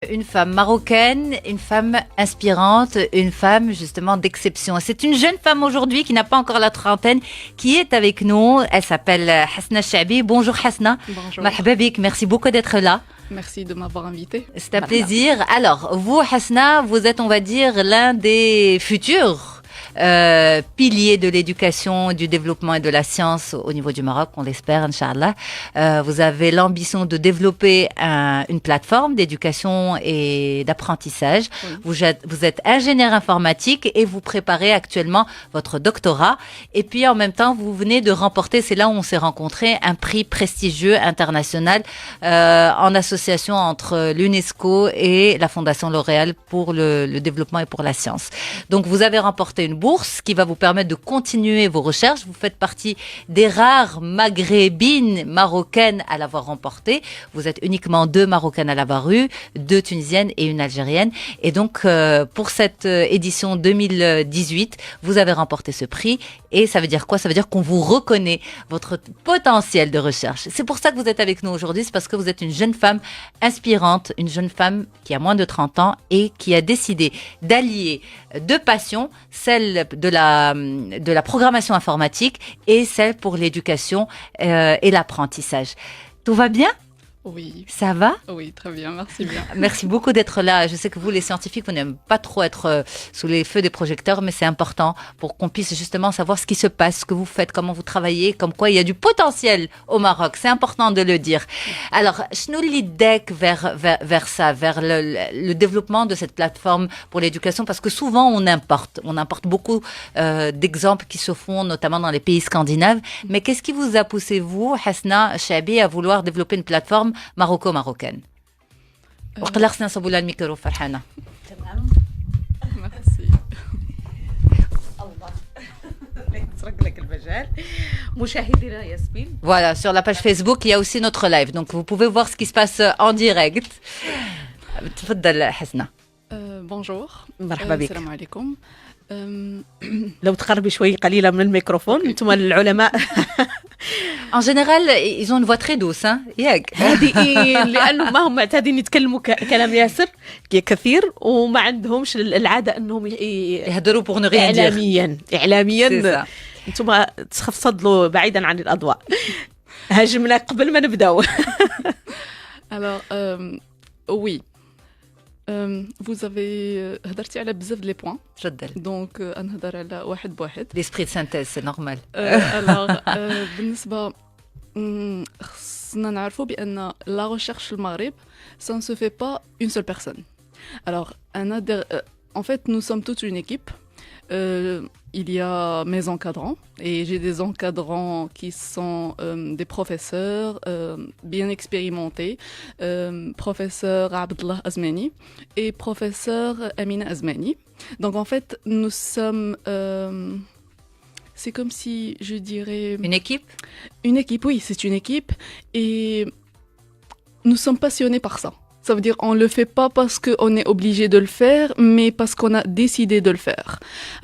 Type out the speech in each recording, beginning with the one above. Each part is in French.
Une femme marocaine, une femme inspirante, une femme justement d'exception. C'est une jeune femme aujourd'hui qui n'a pas encore la trentaine qui est avec nous. Elle s'appelle Hasna Chabi. Bonjour Hasna. Bonjour. Marhaba bik. Merci beaucoup d'être là. Merci de m'avoir invité. C'est un plaisir. Alors, vous Hasna, vous êtes, on va dire, l'un des futurs piliers de l'éducation, du développement et de la science au niveau du Maroc, on l'espère, Inch'Allah. Vous avez l'ambition de développer une plateforme d'éducation et d'apprentissage. Oui. Vous êtes ingénieur informatique et vous préparez actuellement votre doctorat. Et puis, en même temps, vous venez de remporter, c'est là où on s'est rencontrés, un prix prestigieux international en association entre l'UNESCO et la Fondation L'Oréal pour le développement et pour la science. Donc, vous avez remporté une bourse qui va vous permettre de continuer vos recherches. Vous faites partie des rares maghrébines marocaines à l'avoir remporté. Vous êtes uniquement 2 marocaines à l'avoir eu, 2 tunisiennes et une algérienne. Et donc, pour cette édition 2018, vous avez remporté ce prix. Et ça veut dire quoi? Ça veut dire qu'on vous reconnaît votre potentiel de recherche. C'est pour ça que vous êtes avec nous aujourd'hui. C'est parce que vous êtes une jeune femme inspirante, une jeune femme qui a moins de 30 ans et qui a décidé d'allier 2 passions, celle de la programmation informatique et celle pour l'éducation et l'apprentissage. Tout va bien? Oui. Ça va? Oui, très bien, merci bien. Merci beaucoup d'être là. Je sais que vous, les scientifiques, vous n'aimez pas trop être sous les feux des projecteurs, mais c'est important pour qu'on puisse justement savoir ce qui se passe, ce que vous faites, comment vous travaillez, comme quoi il y a du potentiel au Maroc. C'est important de le dire. Alors, chnou l'idée vers ça, vers le développement de cette plateforme pour l'éducation, parce que souvent on importe beaucoup d'exemples qui se font, notamment dans les pays scandinaves. Mais qu'est-ce qui vous a poussé, vous, Hasna Chabi, à vouloir développer une plateforme maroco-marocaine? وقلقنا نصبوا لها الميكرو فرحانة. تمام. Merci. الله يسرق لك المجال. مشاهدينا ياسمين. Voilà, sur la page Facebook, il y a aussi notre live. Donc vous pouvez voir ce qui se passe en direct. تفضل حسنة. Bonjour. مرحبا بك. السلام عليكم. لو تقربي شوي قليلا من الميكروفون انتم العلماء. En général, ils ont une voix très douce, hein? ياك. هذه لانه ما هم معتادين يتكلموا كلام ياسر كثير وما عندهمش العاده انهم يهضروا pour ne rien dire. اعلاميا انتم تفضلوا بعيدا عن الاضواء. هاجمنا قبل ما نبداو. Alors, oui. Vous avez هضرتي على بزاف لي بوين. تفضل. دونك نهضر على واحد بواحد. L'esprit de synthèse, c'est normal. Alors, بالنسبة خصنا نعرفوا بأن la recherche في المغرب ça ne se fait pas une seule personne. Alors, en fait, nous sommes toute une équipe. Il y a mes encadrants et j'ai des encadrants qui sont des professeurs bien expérimentés, professeur Abdallah Azmani et professeur Amina Azmani. Donc en fait, nous sommes... c'est comme si, je dirais... Une équipe? Une équipe, oui, c'est une équipe et nous sommes passionnés par ça. Ça veut dire qu'on ne le fait pas parce qu'on est obligé de le faire, mais parce qu'on a décidé de le faire.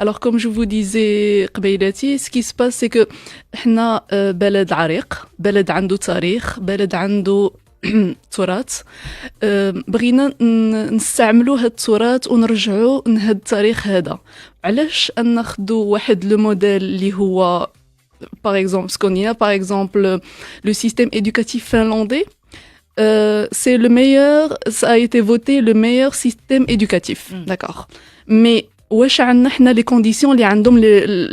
Alors, comme je vous disais, قبيلاتي, ce qui se passe, c'est que احنا بلد عريق, بلد عنده تاريخ, بلد عنده تراث. بغينا نستعملوا هاد التراث ونرجعوا لهاد التاريخ هذا. علاش أن ناخذوا واحد لو موديل اللي هو par exemple ce qu'on y a par exemple le système éducatif finlandais. C'est le meilleur, ça a été voté le meilleur système éducatif, d'accord. Mais واش عندنا حنا les conditions اللي عندهم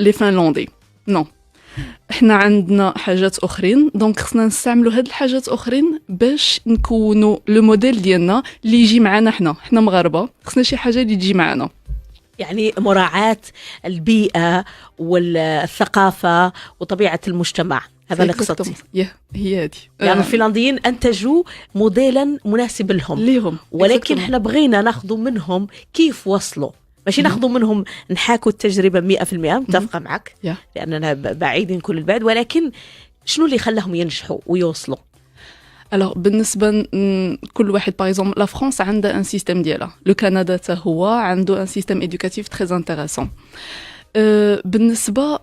les Finlandais? Non. حنا عندنا حاجات أخرين، دونك خصنا نستعملوا هاد الحاجات أخرين باش نكونوا لو موديل ديالنا اللي يجي معنا حنا مغاربة، خصنا شي حاجة اللي تجي معنا. يعني مراعاة البيئة والثقافة وطبيعة المجتمع. هذا اللي قصدتي. هي هذه. يعني الفنلنديين أنتجوا موديلا مناسب لهم. ولكن احنا بغينا ناخذوا منهم كيف وصلوا. ماشي ناخذوا منهم نحاكوا التجربة 100%. متفقة معك. لأننا بعيدين كل البعد. ولكن شنو اللي خلاهم ينجحوا ويوصلوا؟ Alors, بالنسبة كل واحد par exemple la France عندها un système ديالها. Le Canada حتى هو عنده un système éducatif très intéressant. بالنسبة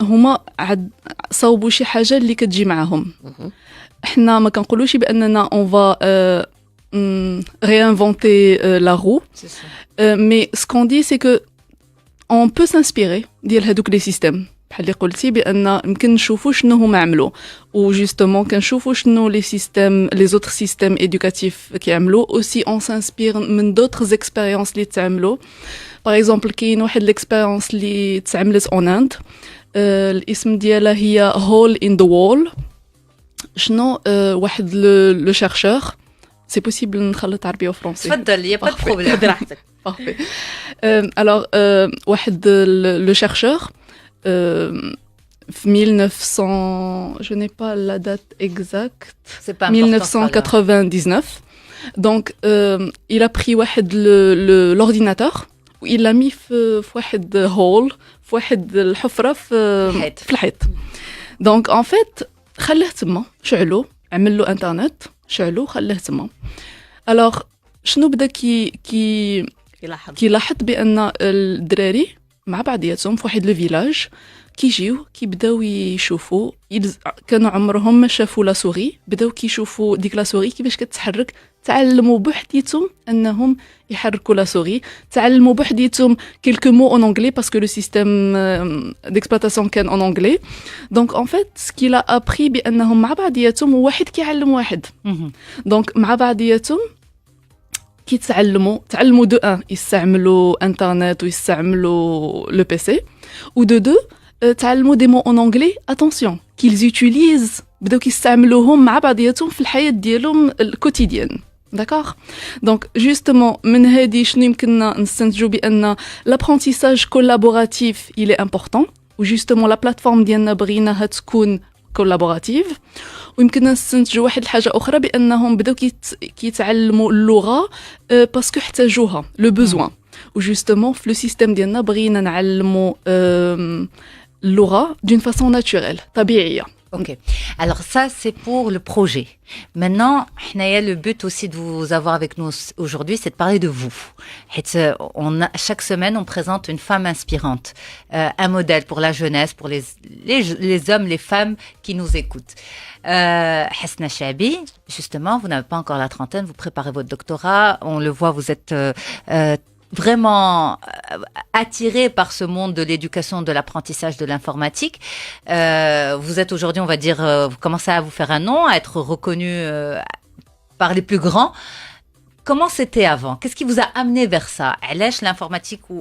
هما صوبوا شي حاجة اللي كتجي معهم. احنا ما كنقولوش بأننا on va réinventer la roue. C'est ça. Mais ce qu'on dit, c'est que on peut s'inspirer ديال هذوك les systèmes. بحال اللي قلتي بان يمكن نشوفوا شنو هما عملوا و جوستومون كنشوفوا شنو لي سيستيم لي زوتر سيستيم éducatifs كيعملوا aussi on s'inspire من d'autres expériences اللي تعملوا باغ اكزومبل كاين واحد ليكسبيريونس اللي تعملت اون اند الاسم ديالها هي هول ان ذا وول شنو واحد لو شيرشور سي بوسيبل نخلط عربي وفرنسي تفضل يا با دو بروبليم براحتك parfait alors واحد لو شيرشور في 1900 je n'ai pas la date exacte c'est pas 1999 donc il a pris واحد l'ordinateur و il l'a mis في واحد هول في واحد الحفرة في الحيط donc en fait خلاه تما شعلو عمل له انترنت شعلو خلاه تما alors شنو بدا كي لاحظ بان الدراري مع بعضياتهم في واحد لو فيلاج كيجيو كيبداو يشوفوا كانوا عمرهم ما شافوا لا سوري بداو كيشوفوا ديك لا سوري كيفاش كتحرك تعلموا بوحديتهم انهم يحركوا لا سوري تعلموا بوحديتهم كيلكو مو اون انجلي باسكو لو سيستيم ديكسبلوطاسيون كان اون انجلي دونك ان فيت سكي لا ابري بانهم مع بعضياتهم واحد كيعلم واحد دونك مع بعضياتهم تعلموا دو ان يستعملوا انترنت ويستعملوا لو بي سي و دو تعلموا دي مو اون انجلي اتونسيون كيلز يوتيليز بداو كيستعملوهم مع بعضياتهم في الحياه ديالهم الكوتيديان داكوغ دونك جوستومون من هذه شنو يمكننا نستنتجوا بان لابرونتيساج كولابوراتيف الي امبورطون و جوستومون لا بلاتفورم ديالنا بغيناها تكون كولابوراتيف ويمكننا نستنتجوا واحد الحاجه اخرى بانهم بداو كيتعلموا اللغه باسكو احتاجوها لو بوزوان و جوستومون في لو سيستيم ديالنا بغينا نعلموا اللغه دون فاسون ناتوريل طبيعيه. Ok. Alors ça, c'est pour le projet. Maintenant, le but aussi de vous avoir avec nous aujourd'hui, c'est de parler de vous. Chaque semaine, on présente une femme inspirante, un modèle pour la jeunesse, pour les hommes, les femmes qui nous écoutent. Hasna Chabi, justement, vous n'avez pas encore la trentaine, vous préparez votre doctorat. On le voit, vous êtes vraiment attiré par ce monde de l'éducation, de l'apprentissage de l'informatique. Vous êtes aujourd'hui, on va dire, vous commencez à vous faire un nom, à être reconnu par les plus grands. Comment c'était avant? Qu'est-ce qui vous a amené vers ça? Allèche l'informatique ou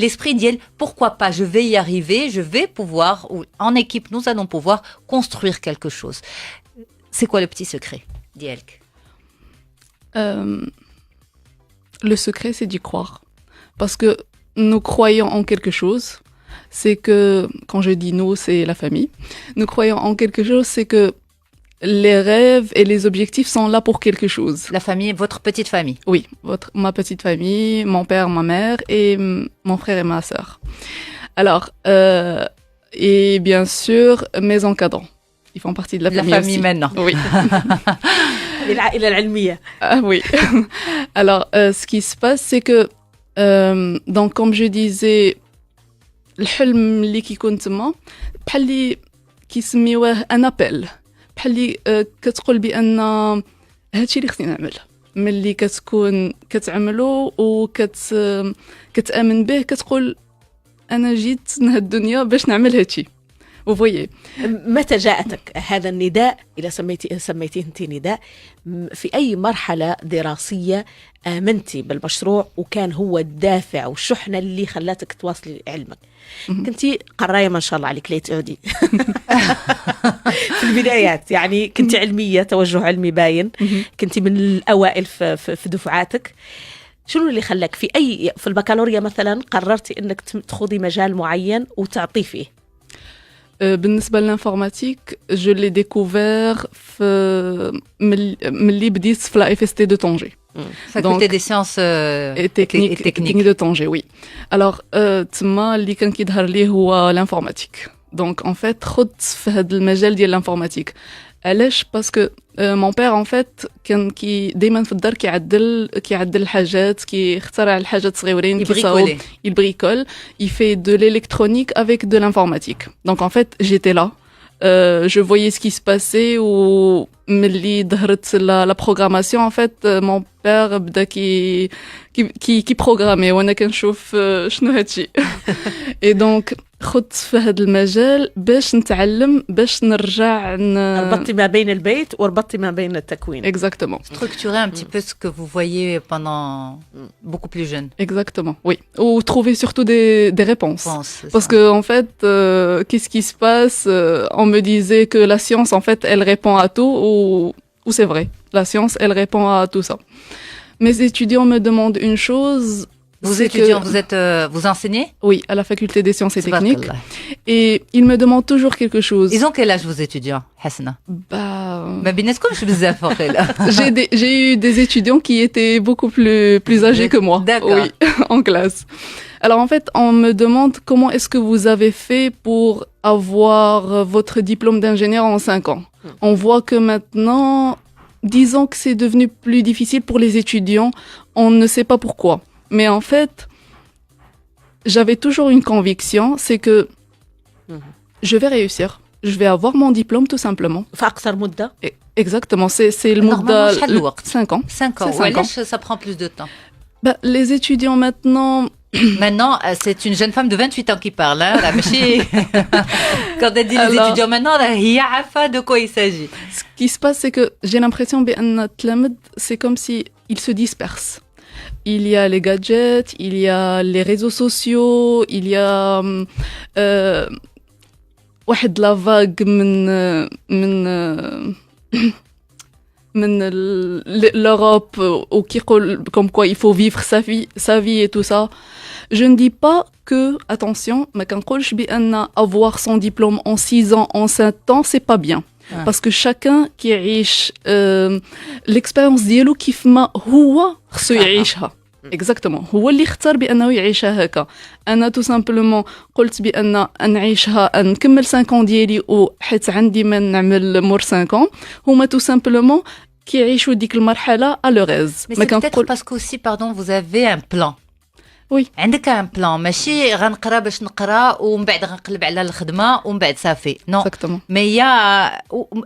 l'esprit d'yel, pourquoi pas? Je vais y arriver, je vais pouvoir, ou en équipe, nous allons pouvoir construire quelque chose. C'est quoi le petit secret, Dielk? Le secret, c'est d'y croire. Parce que nous croyons en quelque chose. C'est que, quand je dis nous, c'est la famille. Nous croyons en quelque chose, c'est que les rêves et les objectifs sont là pour quelque chose. La famille, votre petite famille? Oui, ma petite famille, mon père, ma mère et mon frère et ma sœur. Alors, et bien sûr, mes encadrants. Ils font partie de la famille famille aussi. Maintenant. Oui. Oui. Alors, ce qui se passe, c'est que, donc, comme je disais, الحلم اللي كيكون تما بحال اللي كيسميوه ان ابل بحال اللي كتقول بان هادشي اللي خصني نعمل ملي كتكون كتعملو كتامن به كتقول انا جيت لهاد الدنيا باش نعمل هادشي وفويي. متى جاءتك هذا النداء إذا سميتيه أنت نداء في أي مرحلة دراسية آمنتي بالمشروع وكان هو الدافع والشحنة اللي خلاتك تواصلي علمك؟ كنتي قراية ما شاء الله عليك ليت عودي في البدايات يعني كنتي علمية توجه علمي باين كنتي من الأوائل في دفعاتك. شنو اللي خلاك في البكالوريا مثلا قررتي أنك تخوضي مجال معين وتعطي فيه؟ بالنسبة للانفورماتيك جو لي ديكوفير ملي بديت في لا اف اس تي دو طنجة faculté des sciences techniques de طنجة وي. alors تما اللي كان كيظهر ليه هو الانفورماتيك دونك ان فيت خدت في هذا المجال ديال الانفورماتيك. علاش؟ باسكو مون بير ان فيت كان دائما في الدار كيعدل الحاجات كيخترع الحاجات صغيورين كيصاوب il bricole il fait de l'électronique avec de l'informatique donc en fait j'étais là je voyais ce qui se passait ou ملي ظهرت la programmation en fait mon père بدا qui programmait وانا كنشوف شنو هادشي et donc خدت في هذا المجال باش نتعلم باش نرجع ربطتي ما بين البيت وربطتي ما بين التكوين. Exactement. Structurer un petit peu ce que vous voyez pendant beaucoup plus jeune. Exactement, oui. Ou trouver surtout des réponses. Parce que en fait, qu'est-ce qui se passe? On me disait que la science, en fait, elle répond à tout, ou c'est vrai. La science, elle répond à tout ça. Mes étudiants me demandent une chose. Vous enseignez? Oui, à la faculté des sciences et techniques. Et ils me demandent toujours quelque chose. Ils ont quel âge vos étudiants, Hasna? J'ai eu des étudiants qui étaient beaucoup plus âgés que moi. D'accord. Oui, en classe. Alors en fait, on me demande comment est-ce que vous avez fait pour avoir votre diplôme d'ingénieur en 5 ans. On voit que maintenant, disons que c'est devenu plus difficile pour les étudiants. On ne sait pas pourquoi. Mais en fait, j'avais toujours une conviction, c'est que je vais réussir. Je vais avoir mon diplôme tout simplement. Exactement, c'est le mudda 5 ans. 5 ans. Ouais, ça prend plus de temps. Bah, les étudiants maintenant... Maintenant, c'est une jeune femme de 28 ans qui parle. Hein, là, quand elle dit les étudiants maintenant, il y a de quoi il s'agit. Ce qui se passe, c'est que j'ai l'impression que c'est comme si ils se dispersent. Il y a les gadgets, il y a les réseaux sociaux, il y a واحد la vague من l'Europe ou qui comme quoi il faut vivre sa vie et tout ça. Je ne dis pas que, attention, ما كنقولش بأن avoir son diplôme en 6 ans, en 7 ans, c'est pas bien. Parce que chacun qui يعيش l'expérience ديالو كيف ما هو خصو يعيشها. Exactement. هو اللي اختار بأنه يعيشها هكا. أنا tout simplement قلت بأن نعيشها نكمل 5 ans ديالي وحيت عندي ما نعمل مور 5 ans. هما tout simplement كيعيشوا ديك المرحلة à leur aise. Mais c'est peut-être parce qu'aussi, pardon, vous avez un plan. Oui. عندك un plan. ماشي غنقرا باش نقرا ومن بعد غنقلب على الخدمة ومن بعد صافي. Non. Exactement. Mais il y a...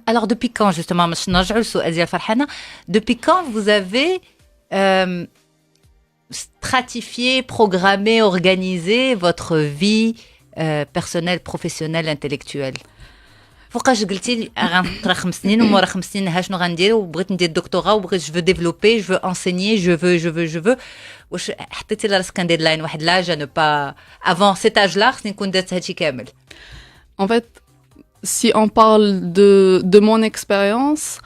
Alors depuis quand justement, باش نرجعوا للسؤال ديال فرحانة, depuis quand vous avez stratifié, programmé, organisé votre vie personnelle, professionnelle, intellectuelle. فوقاش قلتي غنقرا 5 سنين ومورا 5 سنين ها شنو غندير وبغيت ندير الدكتوراه وبغيت جو ديفلوبي جو انسينيي جو veux واش حطيتي لراسك ان ديدلاين واحد لاج نو با افون سيت اج لا خصني نكون درت هادشي كامل. En fait, si on parle de mon expérience,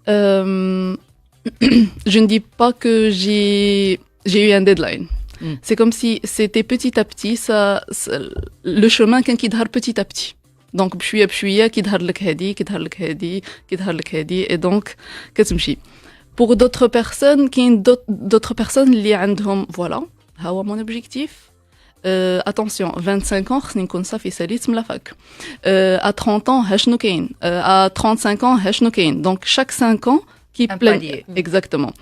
je ne dis pas que j'ai eu un deadline. C'est comme si c'était petit à petit, le chemin qui يظهر petit à petit. Donc بشوية بشوية كيظهر لك هادي كيظهر لك هادي كيظهر لك هادي et donc كتمشي. Pour d'autres personnes, كاين d'autres personnes اللي عندهم voilà ها هو mon objectif. Attention, 25 ans خصني نكون صافي ساليت من لافاك. À 30 ans ها شنو كاين. À 35 ans ها شنو كاين. Donc chaque 5 ans qui plein exactement.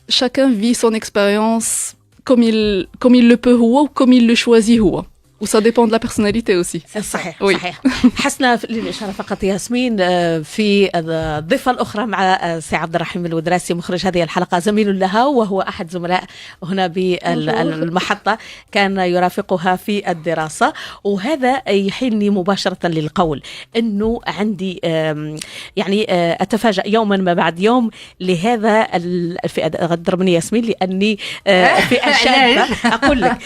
Chacun vit son expérience comme il le peut هو ou comme il le choisit هو. و ça dépend de la personnalité aussi. صحيح oui. صحيح. حسنا للإشارة فقط ياسمين في الضيفة الأخرى مع سي عبد الرحيم الودراسي مخرج هذه الحلقة زميل لها وهو أحد زملاء هنا بالمحطة كان يرافقها في الدراسة وهذا يحيلني مباشرة للقول أنه عندي يعني أتفاجأ يوما ما بعد يوم لهذا الفئة ضربني ياسمين لأني فئة شابة أقول لك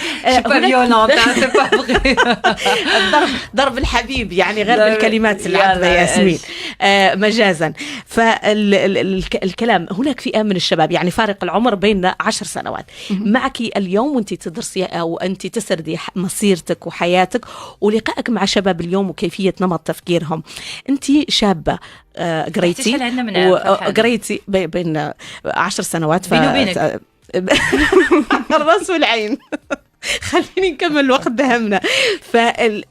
ضرب الحبيب يعني غير بالكلمات العذبة ياسمين مجازا. فالكلام هناك فئة من الشباب يعني فارق العمر بين 10 سنوات معك اليوم وانت تدرسي أو أنت تسردي مصيرتك وحياتك ولقائك مع شباب اليوم وكيفية نمط تفكيرهم. أنت شابة قريتي بين 10 سنوات بيني وبينك الرأس والعين خليني نكمل الوقت دهمنا.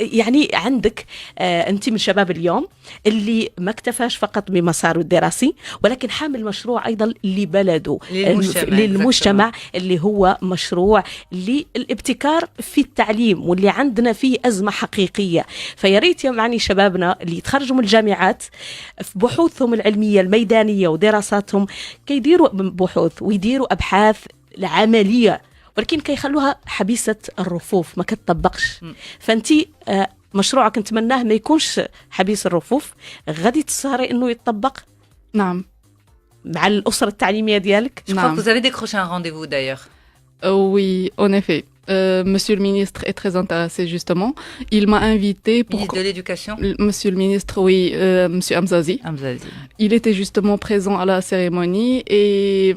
يعني عندك أنت من شباب اليوم اللي ما اكتفاش فقط بمساره الدراسي ولكن حامل مشروع أيضا لبلده للمجتمع اللي هو مشروع للابتكار في التعليم واللي عندنا فيه أزمة حقيقية. فياريت يعني شبابنا اللي يتخرجوا من الجامعات في بحوثهم العلمية الميدانية ودراساتهم كيديروا بحوث ويديروا أبحاث العملية ولكن كيخلوها حبيسة الرفوف ما كتطبقش. فأنتي مشروعك نتمناه ما يكونش حبيس الرفوف غادي تسهري إنه يتطبق. نعم مع الأسرة التعليمية ديالك. Je crois que vous avez décroché un rendez-vous d'ailleurs. Oui, en effet. Monsieur le ministre est très intéressé justement. Il m'a invité pour... Ministre de l'Éducation. Monsieur le ministre, oui, Monsieur Hamzazi. Hamzazi. Il était justement présent à la cérémonie et...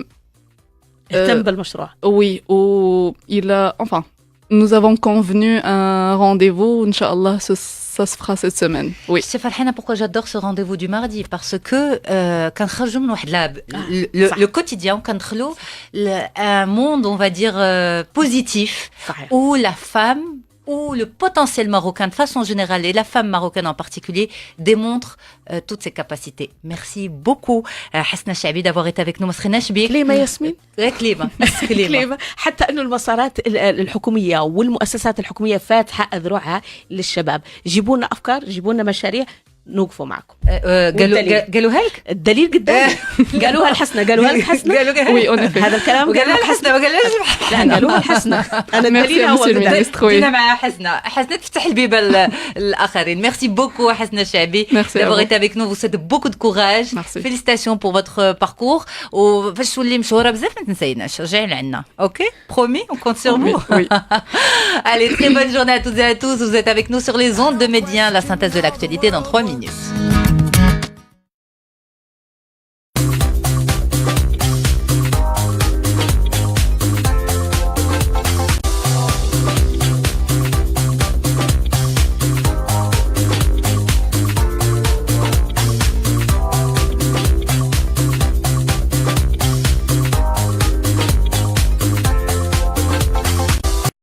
oui, il a... Enfin, nous avons convenu un rendez-vous, Inch'Allah, ça se fera cette semaine. Oui. C'est Farhana, pourquoi j'adore ce rendez-vous du mardi? Parce que quand le quotidien, quand un monde, on va dire, positif, où la femme, où le potentiel marocain de façon générale et la femme marocaine en particulier démontre toutes ses capacités. Merci beaucoup Hasna Chaabi d'avoir été avec nous. ما سخناش بيك. كلمة ياسمين. كلمة. حتى انه المسارات الحكومية والمؤسسات الحكومية فاتحة أذرعها للشباب. جيبوا لنا أفكار، جيبوا لنا مشاريع نوقفوا معكم. قالوها لك؟ الدليل قدامي. قالوها الحسنة، قالوها لك حسنة. وي هذا الكلام قال لك حسنة ما قالهاش. لا قالوها الحسنة. أنا الدليل هو دينا مع حسنة تفتح البيب الآخرين. Merci beaucoup Hasna Chaabi d'avoir été avec nous. Vous souhaite beaucoup de courage. Félicitations pour votre parcours. وفاش تولي مشهورة بزاف ما تنسيناش رجعي لعنا. OK? Promis, on compte sur vous. Allez, très bonne journée à toutes et à tous. Vous êtes avec nous sur les ondes de Médien, la synthèse de l'actualité dans 3 minutes.